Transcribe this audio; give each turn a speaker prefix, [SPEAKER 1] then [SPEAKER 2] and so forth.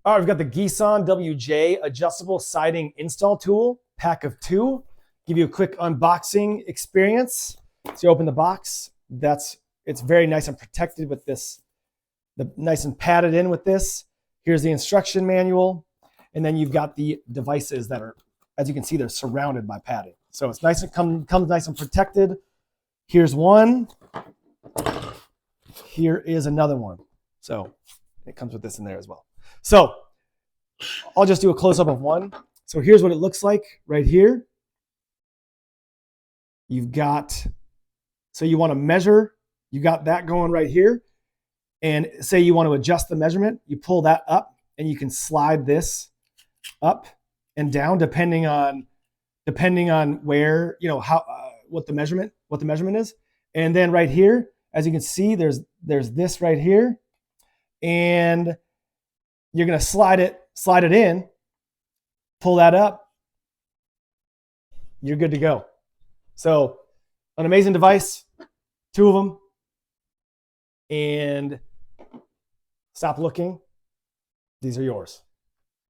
[SPEAKER 1] All right, we've got the GisanWJ adjustable siding install tool, pack of 2. Give you a quick unboxing experience. So you open the box. It's very nice and protected with this, nice and padded in with this. Here's the instruction manual. And then you've got the devices that are, as you can see, they're surrounded by padding. So it's nice and comes nice and protected. Here's one. Here is another one. So it comes with this in there as well. So I'll just do a close-up of one. So here's what it looks like right here. You've got, so you want to measure, you got that going right here. And say you want to adjust the measurement, you pull that up and you can slide this up and down depending on where, how, what the measurement is. And then right here, as you can see, there's this right here. And you're going to slide it in, pull that up. You're good to go. So an amazing device, 2 of them. And stop looking. These are yours.